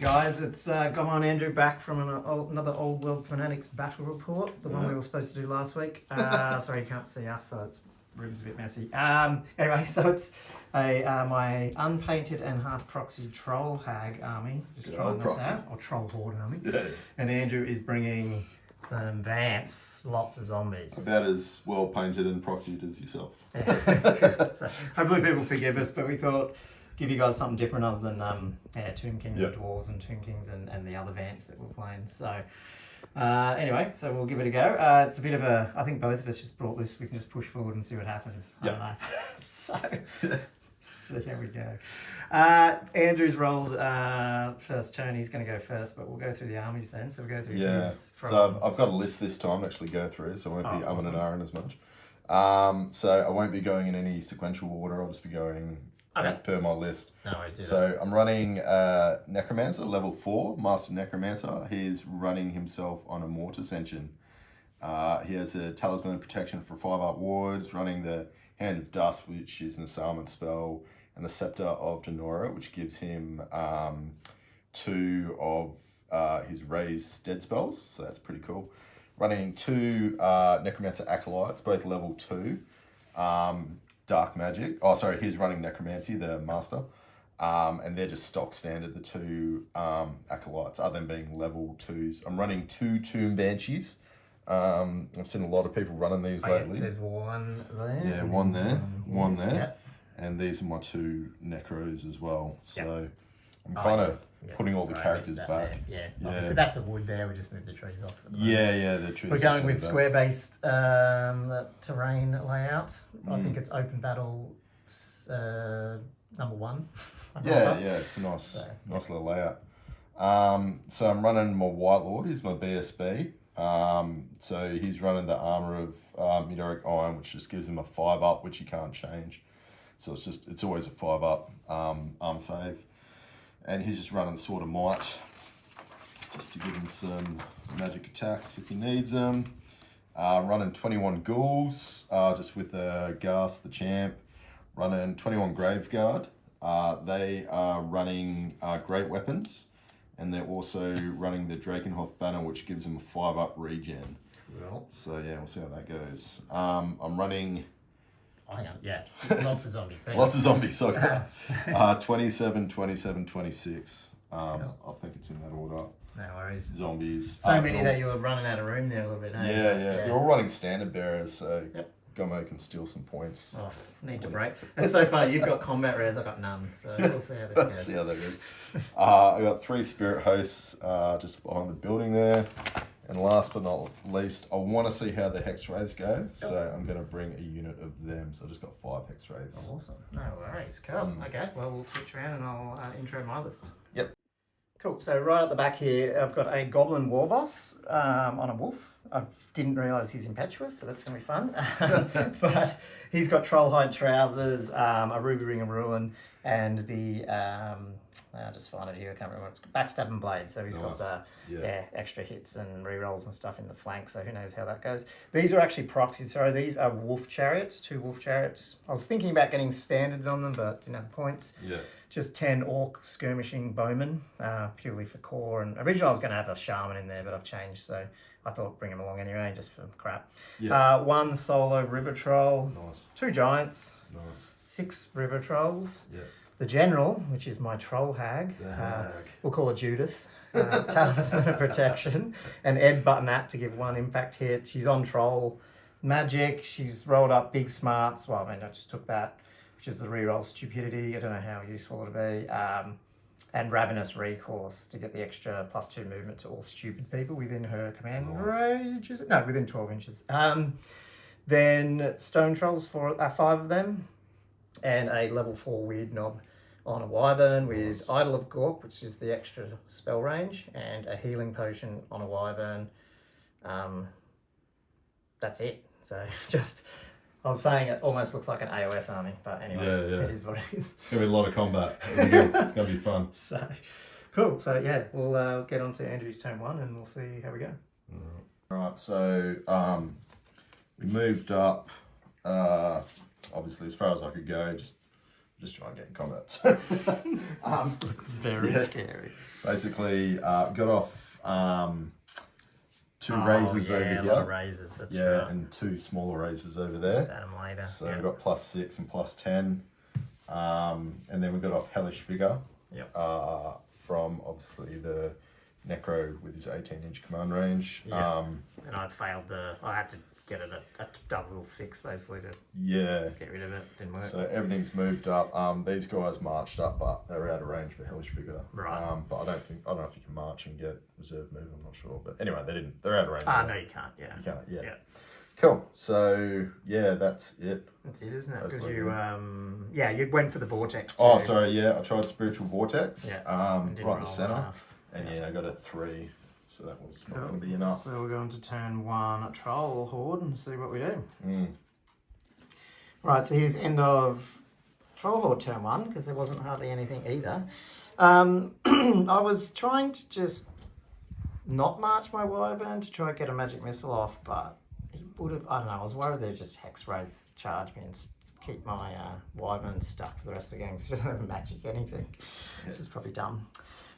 guys, it's Gone on Andrew back from another Old World Fanatics battle report, the one we were supposed to do last week. Sorry you can't see us, so it's room's a bit messy. Anyway, so it's my unpainted and half proxy Troll Hag army, just trying this out, or Troll Horde army. Yeah. And Andrew is bringing some vamps, lots of zombies. About as well painted and proxied as yourself. Yeah. So hopefully people forgive us, but we thought give you guys something different other than Tomb Kings and Dwarves and Tomb Kings and the other vamps that we're playing. So anyway, so we'll give it a go. It's a bit of a, I think both of us just brought this, we can just push forward and see what happens. I don't know. So here we go. Andrew's rolled first turn, he's going to go first, but we'll go through the armies then. So we'll go through his from... So I've got a list this time to actually go through, so I won't be and ahhing as much. So I won't be going in any sequential order, I'll just be going as per my list. I'm running Necromancer, level 4, Master Necromancer. He's running himself on a Mortis engine. He has the Talisman of Protection for 5 up wards, running the Hand of Dust, which is an assailant spell, and the Scepter of Denora, which gives him 2 of his raised dead spells, so that's pretty cool. Running 2 Necromancer Acolytes, both level 2. Dark Magic. Oh, sorry, he's running Necromancy, the Master. And they're just stock standard, the 2 Acolytes, other than being level 2s. I'm running 2 Tomb Banshees. I've seen a lot of people running these lately. There's one there. Yeah, one there, one there. Yep. And these are my 2 Necros as well. So I'm kind of putting all the characters back. So that's a wood there, we just moved the trees off. The trees. We're going with square-based terrain layout. I think it's open battle number 1. It's a nice little layout. So I'm running my White Lord, he's my BSB. So he's running the armor of Midoric Iron, which just gives him a 5 up, which you can't change. So it's always a 5 up arm save. And he's just running the Sword of Might, just to give him some magic attacks if he needs them. Running 21 Ghouls, just with Ghast, the champ. Running 21 Graveguard. They are running great weapons. And they're also running the Drakenhof banner, which gives them a 5 up regen. Cool. So we'll see how that goes. I'm running... Oh, hang on, lots of zombies. Lots of zombies, so 27, 27, 26. I think it's in that order. No worries. Zombies. So many that you were running out of room there a little bit. They're all running standard bearers, so Gomo can steal some points. Oh, need to break. That's so funny. You've got combat rares, I've got none. So we'll see how this goes. See how that goes. I got 3 spirit hosts just behind the building there. And last but not least, I want to see how the hex wraiths go. So I'm going to bring a unit of them. So I just got 5 hex wraiths. Oh, awesome. No worries. Cool. Okay, well, we'll switch around and I'll intro my list. Yep. Cool. So right at the back here, I've got a Goblin Warboss on a wolf. I didn't realise he's impetuous, so that's going to be fun. But he's got Trollhide trousers, a Ruby Ring of Ruin, and the... I'll just find it here, I can't remember what it's Backstabbing Blade. So he's got the extra hits and rerolls and stuff in the flank, so who knows how that goes. These are actually proxied, sorry, these are wolf chariots, 2 wolf chariots. I was thinking about getting standards on them, but didn't have points. Yeah. Just 10 orc skirmishing bowmen, purely for core. And originally I was going to have a shaman in there, but I've changed, so I thought bring him along anyway, just for crap. Yeah. 1 solo river troll, 2 giants, 6 river trolls. Yeah. The General, which is my Troll Hag, we'll call her Judith, Talisman of Protection, and Ed Buttonat to give 1 impact hit. She's on Troll Magic, she's rolled up Big Smarts, well, I just took that, which is the reroll Stupidity, I don't know how useful it'll be, and Ravenous Recourse to get the extra +2 movement to all stupid people within her command range, is it? No, within 12 inches. Then Stone Trolls, 5 of them. And a level 4 Weird Knob on a Wyvern with Idol of Gork, which is the extra spell range, and a Healing Potion on a Wyvern. That's it. So I was saying it almost looks like an AOS army, but anyway, it is what it is. It's going to be a lot of combat. It's going to be fun. So, cool. So we'll get on to Andrew's turn 1 and we'll see how we go. Alright, so we moved up... obviously, as far as I could go, just just try and get in combat. This looks very scary. Basically, got off 2 razors over here. A lot of razors, that's right. And 2 smaller razors over there. Just add them later. So we've got +6 and +10. And then we got off Hellish Vigor. Yep. From obviously the Necro with his 18-inch command range. And I had to get it at double 6 basically to get rid of it. Didn't work. So everything's moved up. These guys marched up, but they're out of range for Hellish Vigor. Right. But I don't know if you can march and get reserve move. I'm not sure. But anyway, they're out of range. No, you can't. Yeah. You can't. Yeah. Yeah. Cool. So that's it. That's it, isn't it? Because you you went for the vortex too. Oh, sorry. Yeah, I tried Spiritual Vortex. Yeah. Right in the center, and I got a 3. So that was not going to be enough. So we're going to turn 1 Troll Horde and see what we do. Right, so here's end of Troll Horde turn 1, because there wasn't hardly anything either. I was trying to just not march my Wyvern to try and get a magic missile off, but he would have, I don't know, I was worried they'd just Hex Wraith charge me and keep my Wyvern stuck for the rest of the game, because he doesn't have magic anything, which is probably dumb.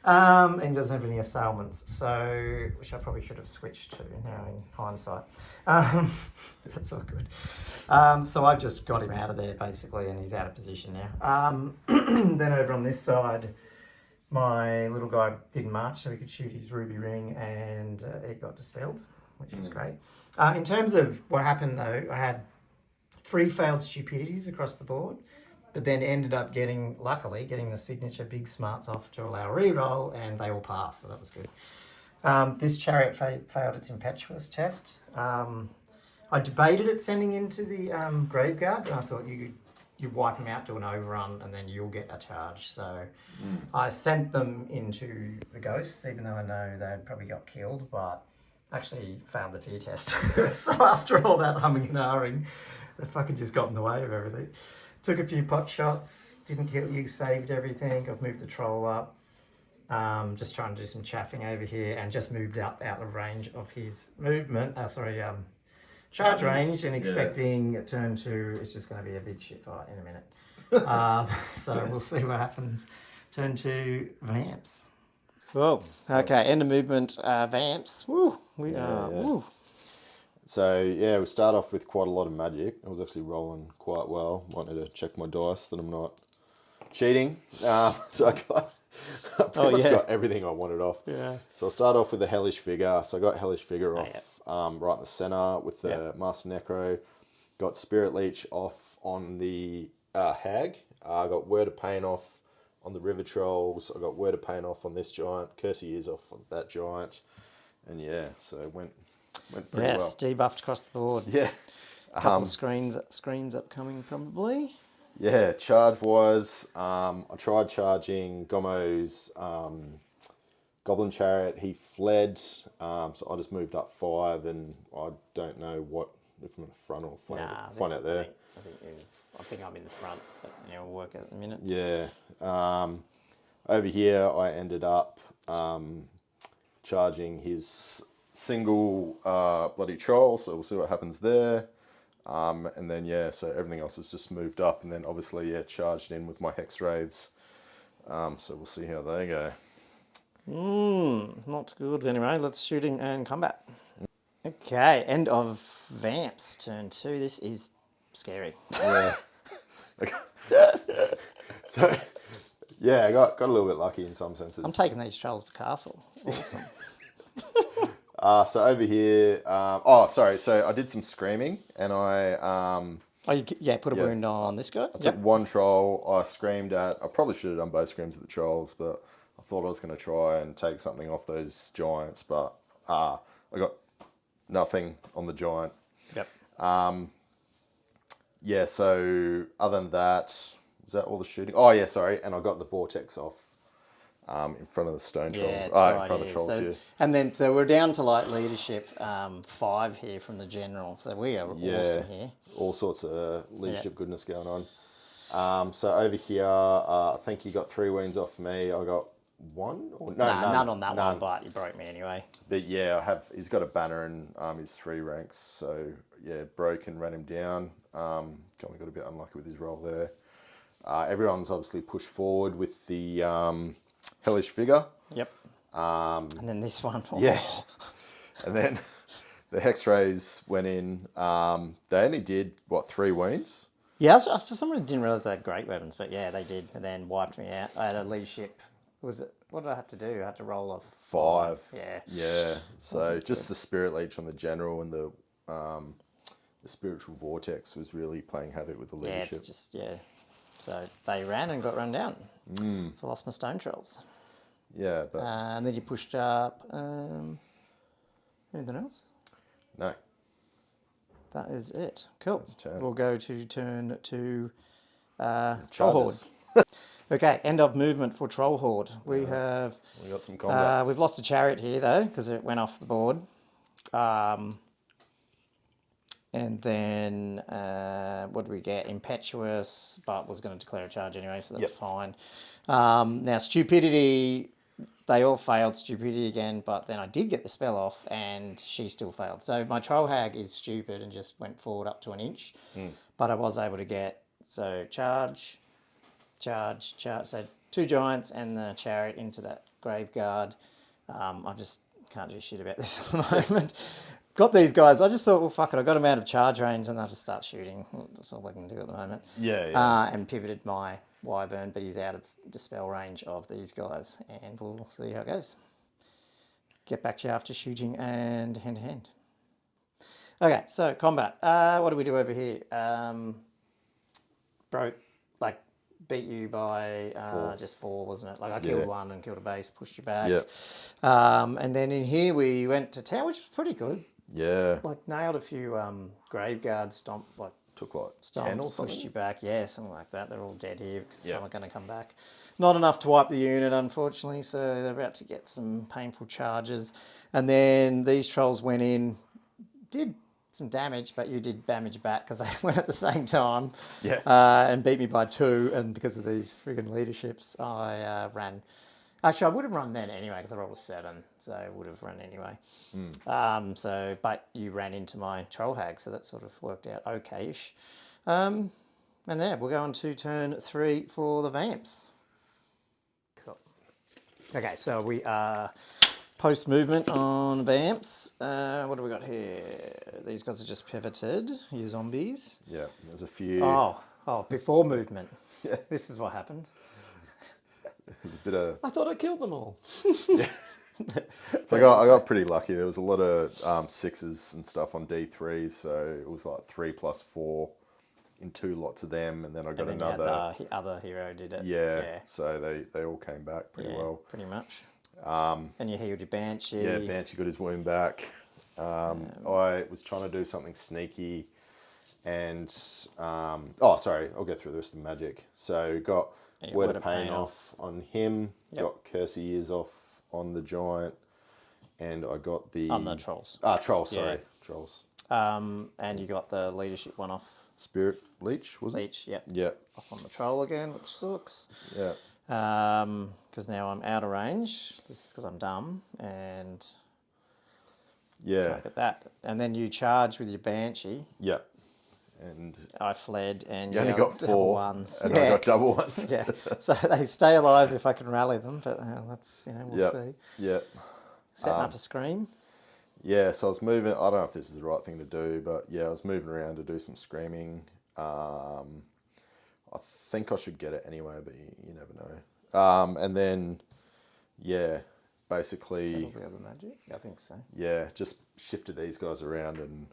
And he doesn't have any assailments, so which I probably should have switched to now in hindsight. That's all good. So I just got him out of there basically, and he's out of position now. Then over on this side, my little guy didn't march, so he could shoot his ruby ring, and it got dispelled, which was great. In terms of what happened though, I had 3 failed stupidities across the board. But then ended up luckily getting the signature big smarts off to allow reroll, and they all passed, so that was good. This chariot failed its impetuous test. I debated it sending into the Graveguard, but I thought you wipe them out, do an overrun, and then you'll get a charge. So I sent them into the Ghosts, even though I know they'd probably got killed, but actually failed the fear test. So after all that humming and ahhing, they fucking just got in the way of everything. Took a few pot shots, didn't kill you, saved everything. I've moved the troll up. Just trying to do some chaffing over here, and just moved out of range of his movement. Charge range, and expecting at turn 2, it's just going to be a big shit fight in a minute. So we'll see what happens. Turn 2, Vamps. Whoa. Okay, end of movement, Vamps. Woo. Woo. So we start off with quite a lot of magic. I was actually rolling quite well. Wanted to check my dice that I'm not cheating. So I pretty much got everything I wanted off. Yeah. So I'll start off with the Hellish Vigor. So I got Hellish Vigor off right in the center with the Master Necro. Got Spirit Leech off on the Hag. I got Word of Pain off on the River Trolls. I got Word of Pain off on this giant. Curse of Years off on that giant. And so it went pretty well. Yes, debuffed across the board. Yeah. A couple of screens upcoming probably. Yeah, charge-wise, I tried charging Gomo's Goblin Chariot. He fled, so I just moved up 5, and I don't know if I'm in the front or flank out there. I think I'm in the front, but we'll work out in a minute. Yeah. Over here, I ended up charging his single bloody troll, so we'll see what happens there. And then so everything else has just moved up, and then obviously charged in with my Hex Wraiths. So we'll see how they go. Not good. Anyway, let's shooting and combat. Okay, end of Vamps turn 2. This is scary. Yeah. So I got a little bit lucky in some senses. I'm taking these trolls to castle. Awesome. So over here, so I did some screaming, and I put a wound on this guy. I took 1 troll. I screamed at. I probably should have done both screams at the trolls, but I thought I was going to try and take something off those giants, but I got nothing on the giant. Yep. So other than that, was that all the shooting? Oh yeah, sorry, and I got the vortex off. In front of the stone troll. In front of the trolls here. And then, so we're down to leadership 5 here from the general. So we are awesome here. All sorts of leadership goodness going on. So over here, I think he got 3 wounds off me. I got 1 or none on that one, but you broke me anyway. But he's got a banner and his 3 ranks. So broke and ran him down. Got a bit unlucky with his roll there. everyone's obviously pushed forward with the hellish figure. Yep. And then this one. Yeah. And then the hex rays went in. They only did, 3 wounds? Yeah, for some reason I didn't realise they had great weapons, but yeah, they did, and then wiped me out. I had a leadership. What did I have to do? I had to roll a 5. Yeah. Yeah. So just the spirit leech on the general and the spiritual vortex was really playing havoc with the leadership. Yeah, it's just So they ran and got run down. So I lost my stone trolls. Yeah, but and then you pushed up. Anything else? No. That is it. Cool. Turn. We'll go to turn 2. Troll Horde. Okay, end of movement for Troll Horde. We got some combat. We've lost a chariot here though because it went off the board. And then what do we get? Impetuous, but was going to declare a charge anyway, so that's fine. Now stupidity. They all failed stupidity again, but then I did get the spell off and she still failed. So my troll hag is stupid and just went forward up to an inch. But I was able to get, charge. So 2 giants and the chariot into that grave guard. I just can't do shit about this at the moment. Got these guys. I just thought, well, fuck it. I got them out of charge range and I'll just start shooting. That's all I can do at the moment. Yeah. And pivoted my wyvern, but he's out of dispel range of these guys. And we'll see how it goes. Get back to you after shooting and hand-to-hand. Okay, so combat. What do we do over here? Beat you by 4. just 4, wasn't it? Like I killed 1 and killed a base, pushed you back. Yep. And then in here we went to town, which was pretty good. Yeah. Like nailed a few grave guards, Took 10 or stomps, something? pushed you back. Yeah, something like that. They're all dead here because some are going to come back. Not enough to wipe the unit, unfortunately, so they're about to get some painful charges. And then these trolls went in, did some damage, but you did damage back because they went at the same time. Yeah. And beat me by 2, and because of these friggin' leaderships, I ran. Actually, I would have run then anyway because I rolled a 7, so I would have run anyway. But you ran into my troll hag, so that sort of worked out okay-ish. And there, we'll go on to turn 3 for the vamps. Cool. Okay, so we are post-movement on vamps. What do we got here? These guys are just pivoted. You zombies. Yeah, there's a few. Oh, before movement. Yeah. This is what happened. There's a bit of... I thought I killed them all. Yeah. So I got pretty lucky. There was a lot of 6s and stuff on D3, so it was like 3 plus 4 in 2 lots of them, and then I got another... The other hero did it. Yeah, so they all came back pretty well. Pretty much. And you healed your Banshee. Yeah, Banshee got his wound back. I was trying to do something sneaky, and... sorry, I'll go through the rest of the magic. So got... Word of Pain off on him, got Curse Ears off on the giant, and I got the... On the trolls. Trolls, sorry. Trolls. And you got the leadership one off. Spirit Leech, was it? Leech, yep. Yeah. Off on the troll again, which sucks. Yeah. Because now I'm out of range. This is because I'm dumb, and... Yeah. Look at that. And then you charge with your Banshee. Yeah. And I fled, and you only got 4 ones. And I got double ones. Yeah, so they stay alive if I can rally them, but that's we'll see. Yeah. Setting up a scream. Yeah, so I was moving. I don't know if this is the right thing to do, but yeah, I was moving around to do some screaming. I think I should get it anyway, but you never know. And then, yeah, basically... That'll be other magic? I think so. Yeah, just shifted these guys around and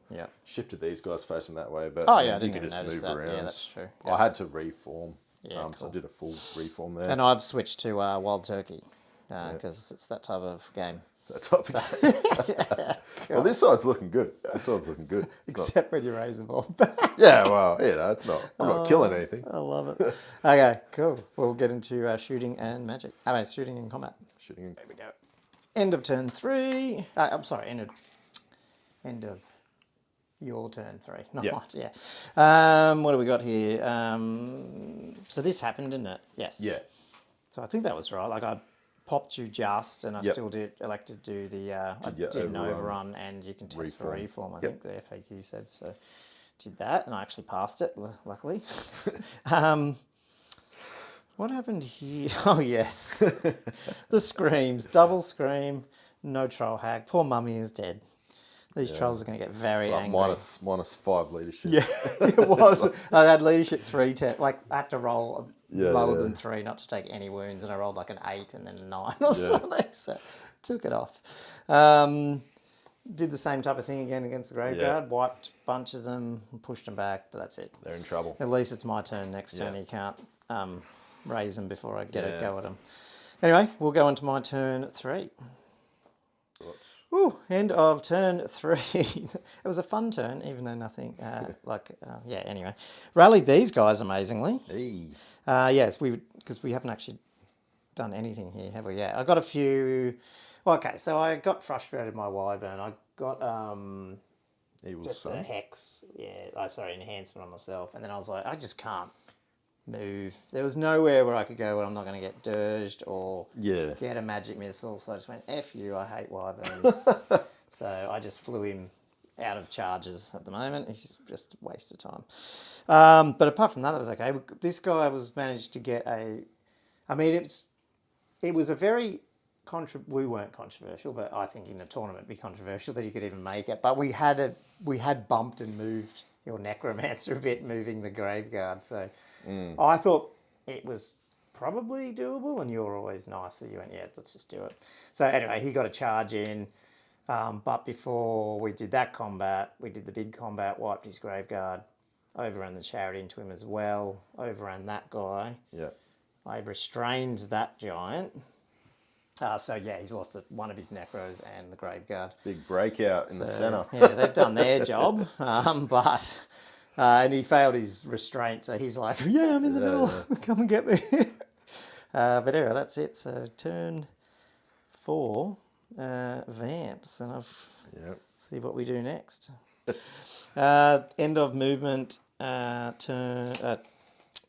shifted these guys facing that way. But I didn't you could even just move that. around. Yeah, that's true. I had to reform. Yeah, So I did a full reform there. And I've switched to Wild Turkey because it's that type of game. That type of game. Well, this side's looking good. Except when you raise them all. Yeah, well, it's not. I'm not killing anything. I love it. Okay, cool. We'll get into shooting and magic. Shooting and combat. Shooting. There we go. End of turn 3. I'm sorry, end of your turn 3. Not mine, yeah. What do we got here? So this happened, didn't it? Yes. Yeah. So I think that was right. Like I popped you just, and I still elected to do the... I did an overrun, and you can test for reform, I think the FAQ said. So did that, and I actually passed it, luckily. What happened here? Oh, yes. The screams. Double scream. No troll hag. Poor mummy is dead. These trolls are going to get very angry. -5 leadership. Yeah, it was. I had leadership 3, like I had to roll lower than 3 not to take any wounds, and I rolled like an 8 and then a 9 or something, so took it off. Did the same type of thing again against the Graveguard, wiped bunches of them, pushed them back, but that's it. They're in trouble. At least it's my turn next turn. You can't raise them before I get a go at them. Anyway, we'll go into my turn 3. Ooh, end of turn 3. It was a fun turn, even though nothing anyway. Rallied these guys amazingly. Hey. Yes, because we haven't actually done anything here, have we? Yeah, I got a few. Well, okay, so I got frustrated with my Wyvern. I got just a Hex, enhancement on myself, and then I was like, I just can't move. There was nowhere where I could go where I'm not going to get dirged or get a magic missile. So I just went, F you, I hate Wyverns. So I just flew him out of charges at the moment. He's just a waste of time. But apart from that, it was okay. This guy managed to get it was a very we weren't controversial, but I think in a tournament it'd be controversial that you could even make it. But we had bumped and moved your Necromancer a bit, moving the Graveguard. So I thought it was probably doable, and you're always nice, so you went, yeah, let's just do it. So anyway, he got a charge in, but before we did that combat, we did the big combat, wiped his Graveguard, overran the Chariot into him as well, overran that guy. Yeah. I restrained that giant. He's lost one of his Necros and the Graveguard. Big breakout in the centre. Yeah, they've done their job, and he failed his restraint, so he's like, yeah, I'm in the middle, come and get me. But anyway, that's it. So turn 4, Vamps, and see what we do next. End of movement, turn...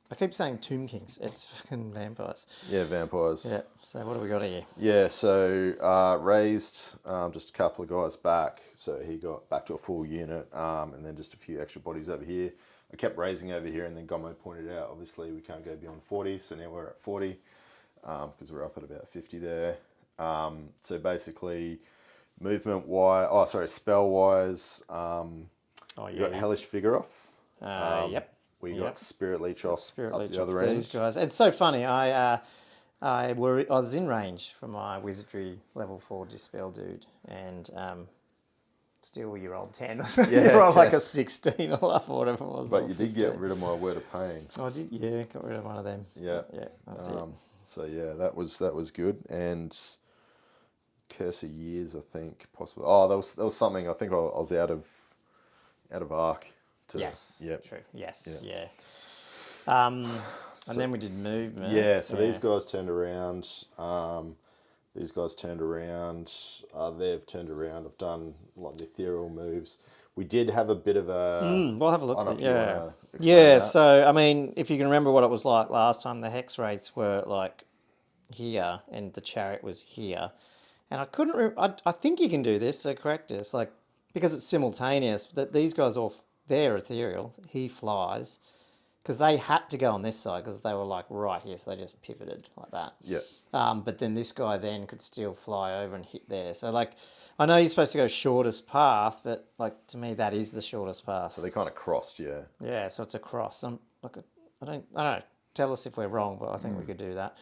I keep saying Tomb Kings. It's fucking vampires. Yeah, vampires. Yeah. So what do we got here? Yeah, so raised just a couple of guys back. So he got back to a full unit, and then just a few extra bodies over here. I kept raising over here, and then Gomo pointed out, obviously, we can't go beyond 40. So now we're at 40 because we're up at about 50 there. So basically, spell-wise, you got Hellish Vigoroth. Yep. We got Spirit Leech off Spirit up Leech the other off end. These guys. It's so funny. I was in range for my Wizardry level 4 Dispel dude, and still you rolled 10. You rolled like a 16 or whatever it was. But you did get rid of my Word of Pain. I did, yeah, got rid of one of them. Yeah. Yeah, that's it. So yeah, that was good. And Curse of Years, I think, possibly. Oh, there was something. I think I was out of Arc. Yes. Yep. True. Yes. Yeah. And then we did movement. Yeah. So these guys turned around. They've turned around. I've done like the ethereal moves. We did have a bit of a. We'll have a look at it. Yeah. So I mean, if you can remember what it was like last time, the hex rates were like here, and the chariot was here, and I couldn't. I think you can do this. So correct us, like because it's simultaneous. That these guys they're ethereal. He flies. Because they had to go on this side because they were like right here, so they just pivoted like that. Yeah. But then this guy then could still fly over and hit there. So like, I know you're supposed to go shortest path, but like to me that is the shortest path. So they kind of crossed, yeah. Yeah, so it's a cross. I don't know. Tell us if we're wrong, but I think we could do that.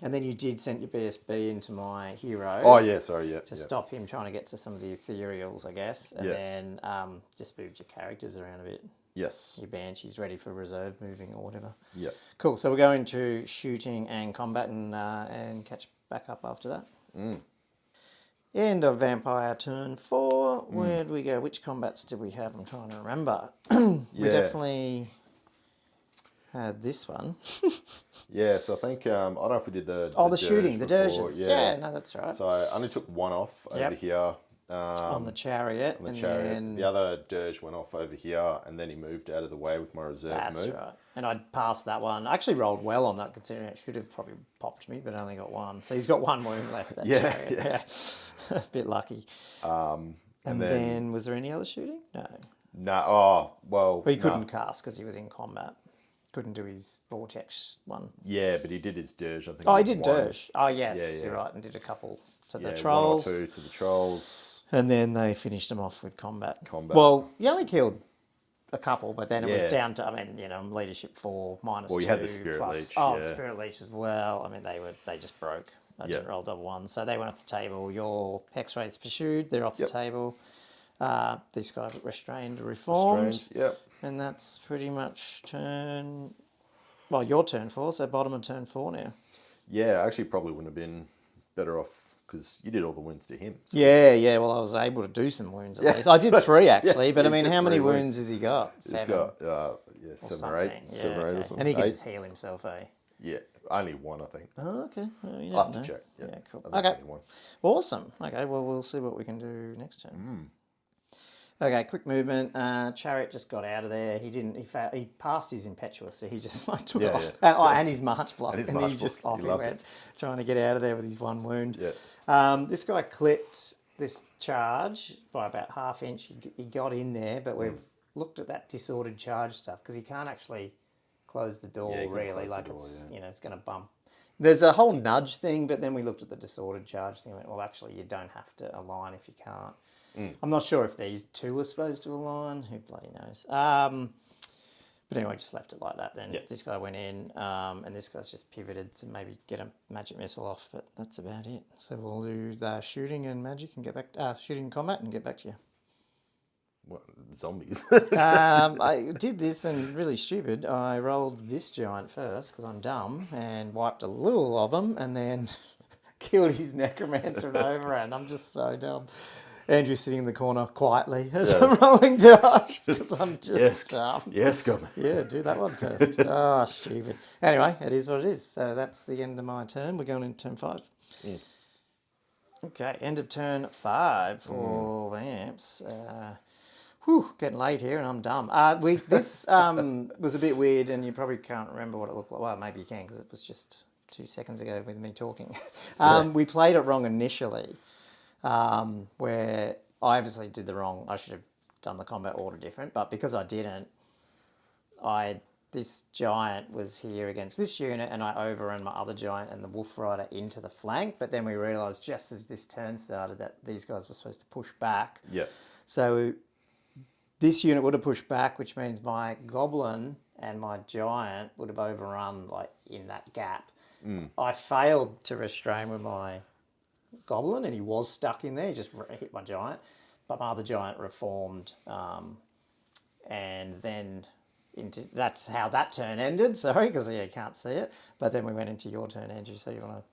And then you did send your BSB into my hero. Oh, yeah, sorry, yeah. To stop him trying to get to some of the ethereals, I guess. And then just moved your characters around a bit. Yes. Your Banshee's ready for reserve moving or whatever. Yeah. Cool. So we're going to shooting and combat and catch back up after that. End of Vampire turn 4. Where do we go? Which combats did we have? I'm trying to remember. We definitely had this one. Yeah, so I think, I don't know if we did the shooting, the dirges. Yeah, no, that's right. So I only took one off over here. On the chariot. Then the other dirge went off over here, and then he moved out of the way with my reserve move. That's right. And I passed that one. I actually rolled well on that, considering it should have probably popped me, but only got one. So he's got one wound left. That chariot. Yeah. A bit lucky. And then was there any other shooting? No. No. Oh, well. He couldn't cast because he was in combat. couldn't do his vortex one. Yeah, but he did his dirge, I think. Oh, he did one. dirge. Oh, yes, you're right, and did a couple to the trolls. 1 or 2 to the trolls. And then they finished him off with combat. Well, he only killed a couple, but then it was down to, leadership 4, -2. Well, you had the Spirit plus, Leech. Oh, Spirit Leech as well. I mean, they just broke. I didn't roll double one. So they went off the table. Your Hex Wraiths pursued. They're off the table. These guys restrained, reformed. Yep. And that's pretty much your turn 4, so bottom of turn 4 now. Yeah, actually probably wouldn't have been better off because you did all the wounds to him. So. Yeah, well, I was able to do some wounds at least. I did 3 actually, but I mean, how many wounds has he got? 7? He's got, 7 or 8. 7 or 8 or something. And he can just heal himself, eh? Yeah, only 1, I think. Oh, okay. Well, I'll have to check. Yeah, cool. Okay. Awesome. Okay, well, we'll see what we can do next turn. Okay, quick movement. Chariot just got out of there. He passed his impetuous, so he just took off. And his march block. And he just off he went, trying to get out of there with his 1 wound. Yeah. This guy clipped this charge by about ½ inch. He got in there, but we've looked at that disordered charge stuff because he can't actually close the door really. It's going to bump. There's a whole nudge thing, but then we looked at the disordered charge thing and went, well, actually, you don't have to align if you can't. I'm not sure if these 2 are supposed to align. Who bloody knows? But anyway, just left it like that then. This guy went in, and this guy's just pivoted to maybe get a magic missile off, but that's about it. So we'll do the shooting and magic and get back, shooting and combat and get back to you. What, zombies? I did this and really stupid. I rolled this giant first because I'm dumb and wiped a little of them and then killed his necromancer and overran. I'm just so dumb. Andrew's sitting in the corner quietly as I'm rolling dice because I'm just dumb. Yes, got me. Yeah, do that one first. Stupid. Anyway, it is what it is. So that's the end of my turn. We're going into turn 5. Okay, end of turn 5 for Vamps. Getting late here and I'm dumb. This was a bit weird and you probably can't remember what it looked like. Well, maybe you can because it was just 2 seconds ago with me talking. We played it wrong initially. Where I obviously did I should have done the combat order different, but because I didn't, this giant was here against this unit and I overran my other giant and the Wolf Rider into the flank, but then we realised just as this turn started that these guys were supposed to push back. Yeah. So this unit would have pushed back, which means my Goblin and my giant would have overrun in that gap. I failed to restrain with my Goblin and he was stuck in there. He just hit my giant, but my other giant reformed, and then that's how that turn ended. Sorry, because you can't see it. But then we went into your turn, Andrew. So you want to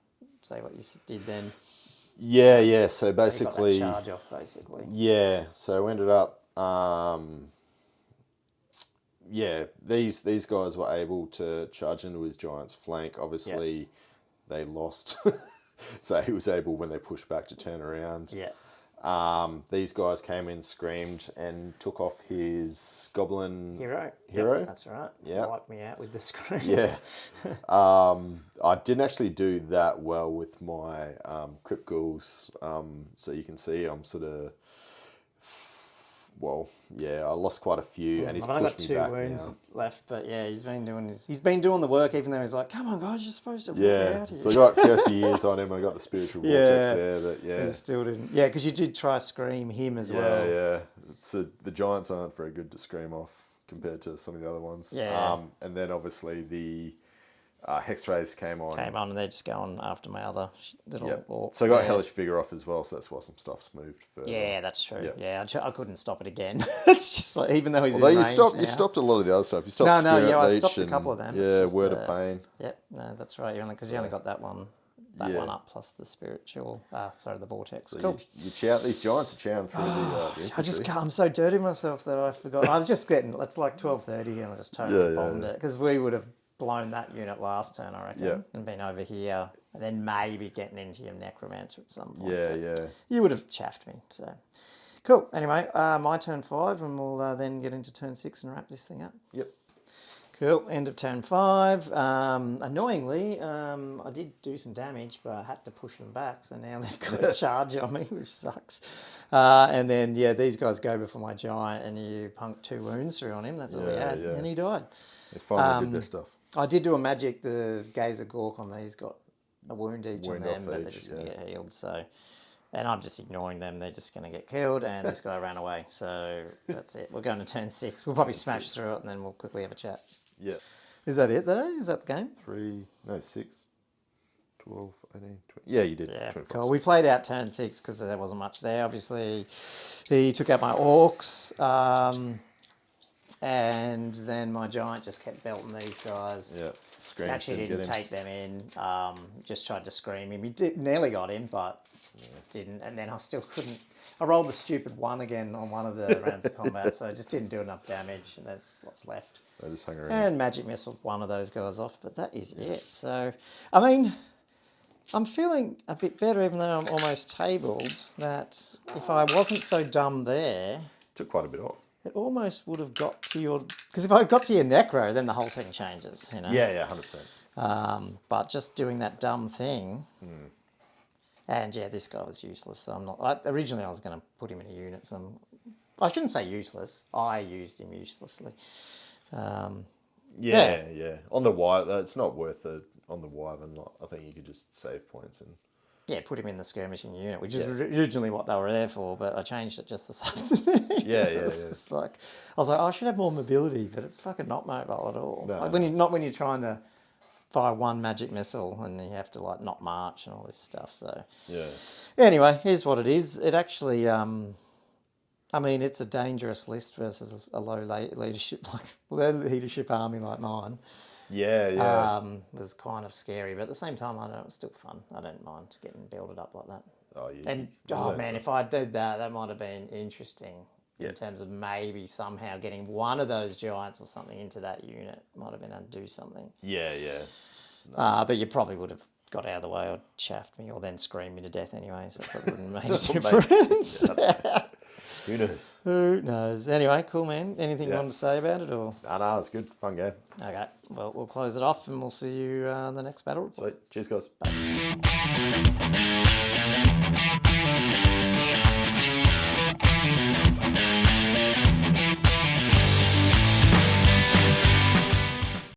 say what you did then? Yeah. So basically, you got that charge off basically. Yeah. So we ended up. These guys were able to charge into his giant's flank. Obviously, they lost. So he was able, when they pushed back, to turn around. Yeah. These guys came in, screamed, and took off his Goblin Hero. Yep, that's right. Yeah. Wiped me out with the screams. Yeah. I didn't actually do that well with my Crypt Ghouls. So you can see I'm sort of... I lost quite a few, and he's pushed me back now. I've got 2 wounds left, but he's been doing the work, even though he's like, "Come on, guys, you're supposed to walk out here." So I got Cursey Years on him. I got the Spiritual Vortex there, but and he still didn't. Yeah, because you did try scream him as well. Yeah. The giants aren't very good to scream off compared to some of the other ones. Yeah. And then obviously the Hex Wraiths came on, and they're just going after my other little orcs. So I got Hellish Figure off as well, so that's why some stuff's moved further. Yeah, that's true. Yep. Yeah, I couldn't stop it again. It's just even though he's in range you stopped a lot of the other stuff. You stopped Spirit Leech. I stopped a couple of them. Yeah, Word of Pain. Yep, no, that's right. You only got that one. One up plus the spiritual, the vortex. So cool. These giants are chowing through the infantry. I'm so dirty myself that I forgot. I was just getting, it's like 12:30 and I just totally bombed it. Because we would have blown that unit last turn, I reckon, and been over here, and then maybe getting into your necromancer at some point. Yeah. You would have chaffed me, so cool. Anyway, my turn 5, and we'll then get into turn 6 and wrap this thing up. Yep. Cool. End of turn 5. Annoyingly, I did do some damage, but I had to push them back, so now they've got a charge on me, which sucks. And then these guys go before my giant, and you punk 2 wounds through on him. That's all he had, and he died. They finally did their stuff. I did do a magic. The Gazer Gork on these got a wound each on Wound them, off but they're each, just going to get healed. So, and I'm just ignoring them. They're just going to get killed, and this guy ran away. So that's it. We're going to turn 6. We'll probably smash through it, and then we'll quickly have a chat. Yeah. Is that it, though? Is that the game? 6, 12, 18, 20. Yeah, you did. Yeah, 25, cool. We played out turn 6 because there wasn't much there. Obviously, he took out my orcs, and then my giant just kept belting these guys. Yeah, scream. Actually didn't take them in. Just tried to scream him. He nearly got him, but didn't. And then I still couldn't. I rolled the stupid 1 again on one of the rounds of combat, so I just didn't do enough damage, and that's what's left. They just hung around. And magic missile one of those guys off, but that is it. So, I mean, I'm feeling a bit better, even though I'm almost tabled, that if I wasn't so dumb there... Took quite a bit off. It almost would have got to your... Because if I got to your necro, then the whole thing changes, you know? Yeah, 100%. But just doing that dumb thing... And yeah, this guy was useless, so I'm not... Originally, I was going to put him in a unit, so I shouldn't say useless. I used him uselessly. Yeah. On the wire, it's not worth it. On the Wyvern, I think you could just save points and... Yeah, put him in the skirmishing unit, which is originally what they were there for, but I changed it just this afternoon. It's just like, I was like, I should have more mobility, but it's fucking not mobile at all. No. Like when you're trying to fire one magic missile and you have to like not march and all this stuff. So anyway, here's what it is. It actually, I mean, it's a dangerous list versus a low leadership leadership army like mine. Was kind of scary, but at the same time, I know it was still fun. I don't mind getting builded up like that. If I did that, that might have been interesting in terms of maybe somehow getting one of those giants or something into that unit. Might have been able to do something. But you probably would have got out of the way or chaffed me or then screamed me to death anyway, so it probably wouldn't have made a difference. Who knows? Who knows? Anyway, cool, man. Anything you want to say about it? Or? No, it's good. Fun game. Okay. Well, we'll close it off and we'll see you in the next battle report. Sweet. Cheers, guys. Bye.